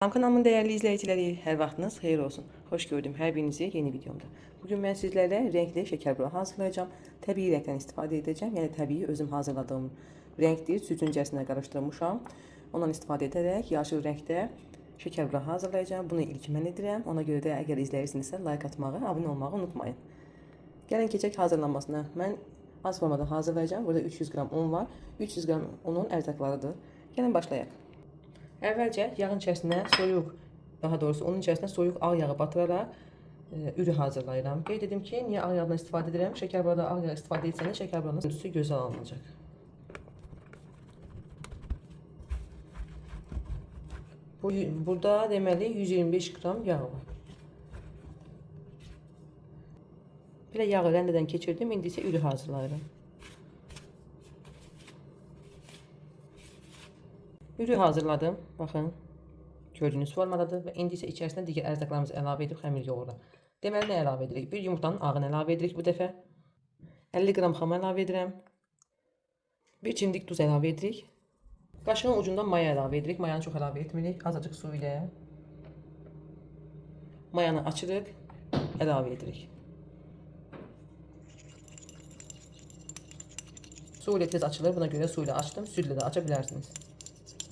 Kanalımın değerli izleyicileri, her vaxtınız xeyir olsun. Hoş gördüm her birinizi yeni videomda. Bugün ben sizlerle renkli şeker bura hazırlayacağım. Təbii renkten istifadə edeceğim. Yəni təbii özüm hazırladığım renkdir. Sütün içərisində qarışdırmışam. Ondan istifadə edərək yaşıl renkdə şeker bura hazırlayacağım. Bunu ilk mən edirəm. Ona görə də əgər izləyirsinizsə like atmağı, abunə olmağı unutmayın. Gəlin keçək hazırlanmasına. Mən az formada hazırlayacağım. Burada 300 qram un var. 300 qram unun ərzaqlarıdır. Gəlin başlayaq. Əvvəlcə yağın içərisinə soyuq, daha doğrusu onun içərisinə soyuq ağ yağı batıraraq ürü hazırlayıram. Qeyd edim ki, niyə ağ yağdan istifadə edirəm? Şəkərburada ağ yağ istifadə etsəniz, şəkərburanın görüntüsü gözəl alınacaq. Burada deməli 125 qram yağ var. Belə yağı rəndədən keçirdim, indi isə ürü hazırlayıram. Ürü hazırladım. Baxın. Gördüyünüz formadadır və indi isə içərisinə digər ərzaqlarımızı əlavə edib xəmir yoğururam. Deməli nə əlavə edirik? Bir yumurtanın ağını əlavə edirik bu dəfə. 50 qram xam əlavə edirəm. Bir çimdik duz əlavə edirik. Qaşığın ucundan maya əlavə edirik. Mayanı çox əlavə etmirik. Azıcıq su ilə mayanı açırıq, əlavə edirik. Su ilə tez açılır. Buna görə su ilə açdım. Südlə də aça bilərsiniz.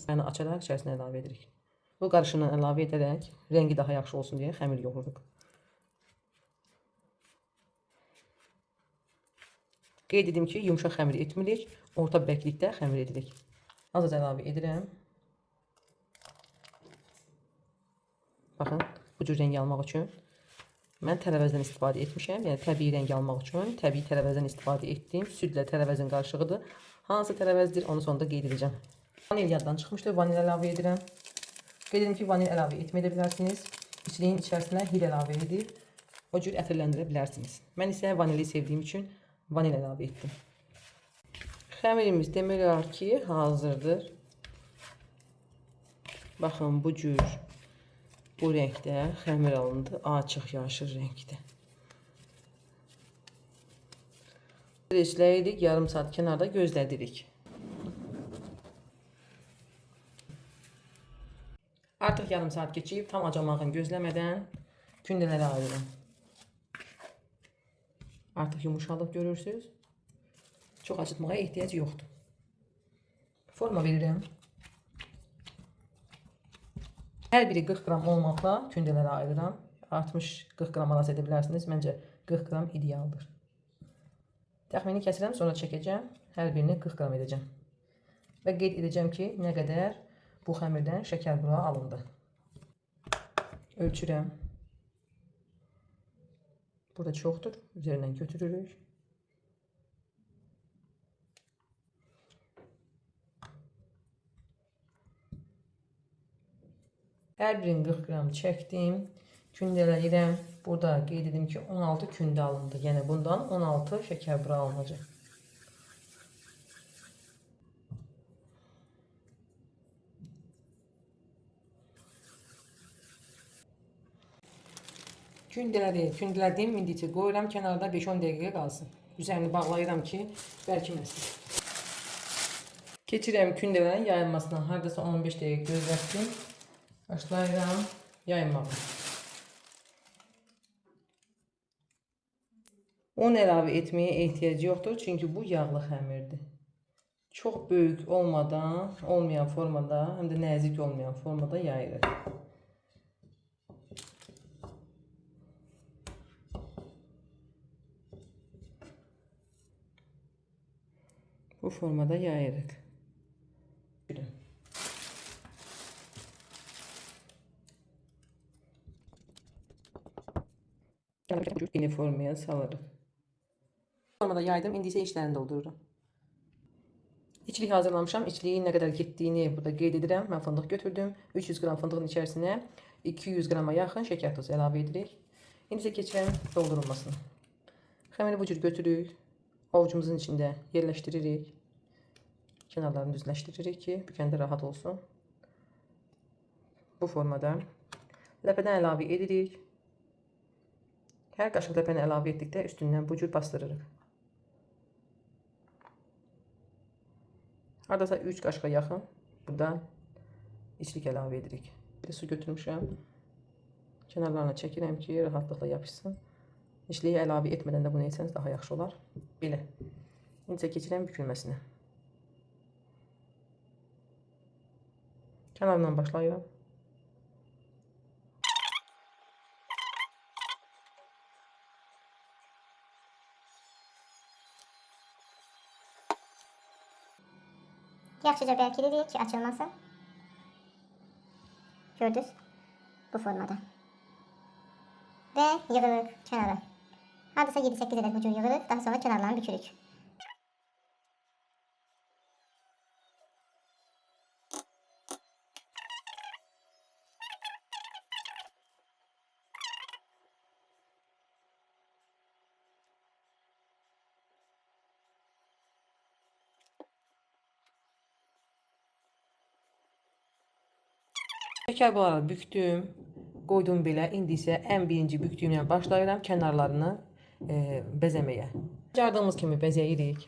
Mayanı açaraq içərisinə əlavə edirik. Bu qarışımdan əlavə edərək rəngi daha yaxşı olsun deyə xəmir yoğururuq. Qeyd edim ki, yumşaq xəmir etmirik, orta bərklikdə xəmir edirik. Az əlavə edirəm. Baxın, bu cür rəng almaq üçün mən tərəvəzdən istifadə etmişəm. Yəni təbii rəng almaq üçün təbii tərəvəzdən istifadə etdim. Südlə tərəvəzin qarışığıdır. Hansı tərəvəzdir, onu sonda qeyd edəcəm. Vanil yaddan çıxmışdır, vanil əlavə edirəm. Qeyd edim ki, vanil əlavə etməyə bilərsiniz. İçliyin içərisinə hil əlavə edib o cür ətirləndirə bilərsiniz. Mən isə vanili sevdiyim üçün vanil əlavə etdim. Xəmirimiz demək olar ki, hazırdır. Baxın, bu cür bu renkdə xəmir alındı. Açıq yaşıl renkdə. Streçləyirik, yarım saat kənarda gözlədirik. Artıq yarım saat keçib, tam acamağını gözləmədən kündələri ayırıram. Artıq yumuşalıq görürsünüz. Çox acıtmağa ehtiyac yoxdur. Forma verirəm. Hər biri 40 qram olmaqla kündələri ayırıram. 60-40 qram arası edə bilərsiniz. Məncə 40 qram idealdır. Təxmini kəsirəm, sonra çəkəcəm. Hər birini 40 qram edəcəm. Və qeyd edəcəm ki, nə qədər bu xəmirdən şəkər bura alındı. Ölçürəm. Burada çoxdur. Üzərindən götürürük. Hər birini 40 qram çəkdim. Kündələyirəm. Burada qeyd edim ki, 16 kündə alındı. Yəni bundan 16 şəkər bura alınacaq. Kündələdiyim mindicə qoyuram kənarda 5-10 dəqiqə qalsın. Üzərini bağlayıram ki, bərkiməsin. Keçirəm kündələrin yayılmasına. Hardasa 15 dəqiqə gözlətdim. Başlayıram yayılmağa. Un əlavə etməyə ehtiyac yoxdur, çünki bu yağlı xəmirdir. Çox böyük olmayan formada, həm də nəzik olmayan formada yayılır. Bu formada yayırıq. Yeni formaya salırıq. Formada yaydım, indi isə içlərini doldururam. İçlik hazırlamışam. İçliyin nə qədər getdiyini burada qeyd edirəm. Mən fındıq götürdüm. 300 qram fındığın içərisinə 200 qrama yaxın şəkər tozu əlavə edirik. İndi isə keçirəm doldurulmasına. Xəmiri bu cür götürürük. Ovucumuzun içində yerləşdiririk. Kenarlarını düzləşdiririk ki, bükəndə rahat olsun. Bu formada ləpədən əlavə edirik. Hər qaşıq ləpəni əlavə etdikdə üstündən bu cür bastırırıq. Hardasa 3 qaşığa yaxın burada içlik əlavə edirik. Bir de su götürmüşəm. Kənarlarına çəkirəm ki, rahatlıqla yapışsın. İşliyi əlavə etmədən də bunu etsəniz daha yaxşı olar. Belə. İncə keçirəm bükülməsinə. Kənarından başlayıram. Yaxşıca bərkilirik ki, açılmasın. Gördünüz? Bu formada. Və yığırıq kənara. Hardasa 7-8 ədəd bu cür yığırıq. Daha sonra kənarlarını bükürük. Şəkər bularını büktüm. Qoydum belə. İndi isə ən birinci büktüyümlə başlayıram kənarlarını bəzəməyə. Bacardığımız kimi bəzəyirik.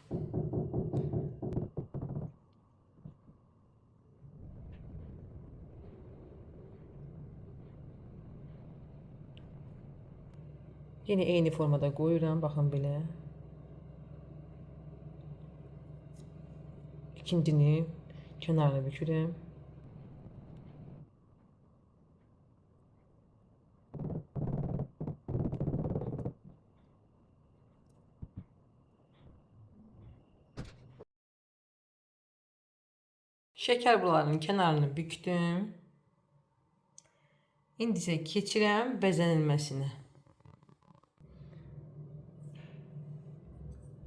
Yine eyni formada qoyuram. Baxın belə. İkincini kənarını bükürəm. Şəkər bularının kənarını büktüm. İndi isə keçirəm bəzənilməsinə.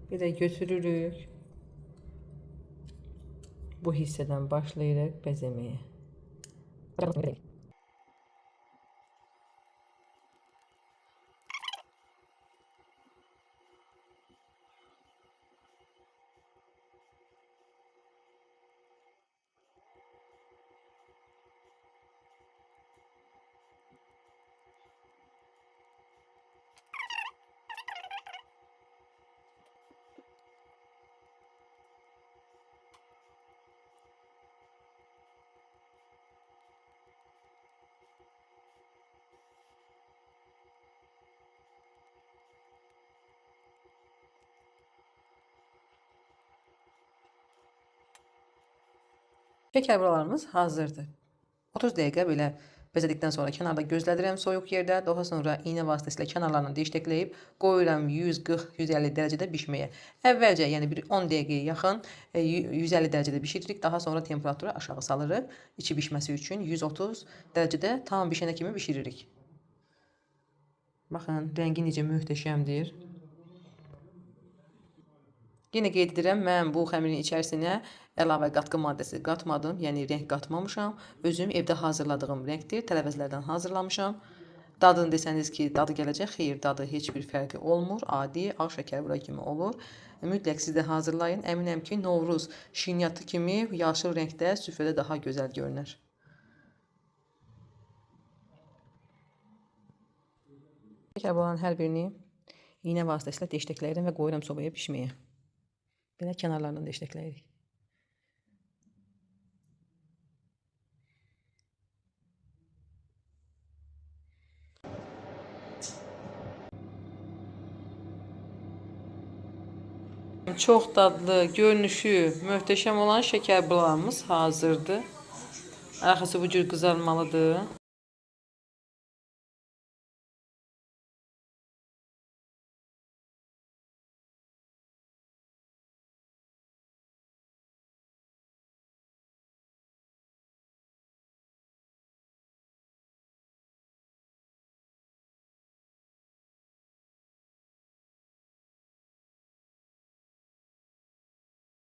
Bir də götürürük. Bu hissədən başlayırıq bəzəməyə. Şəkər buralarımız hazırdır. 30 dəqiqə belə bəzədikdən sonra kənarda gözlədirəm soyuq yerdə. Daha sonra iynə vasitəsilə kənarlarını deşləkləyib qoyuram 140-150 dərəcədə bişməyə. Əvvəlcə, yəni bir 10 dəqiqəyə yaxın 150 dərəcədə bişiririk. Daha sonra temperaturu aşağı salırıq. İçi bişməsi üçün 130 dərəcədə tam bişənə kimi bişiririk. Baxın, rəngi necə möhtəşəmdir. Yine qeyd edirəm, mən bu xəmirin içərisinə əlavə qatqı maddəsi qatmadım, yəni renk qatmamışam. Özüm evdə hazırladığım renkdir, tərəvəzlərdən hazırlamışam. Dadını desəniz ki, dadı gələcək, xeyr, dadı heç bir fərqi olmur. Adi ağ şəkər bura kimi olur. Mütləq siz də hazırlayın. Əminəm ki, Novruz şirniyyatı kimi yaşıl renkdə süfrədə daha gözəl görünər. Şəkər bulanın hər birini iynə vasitəsilə deşləkləyirəm və qoyuram sobaya bişməyə. Belə kənarlarından deşləkləyirik. Çox dadlı, görünüşü möhtəşəm olan şəkər bularımız hazırdır. Arxası bu cür qızarmalıdır.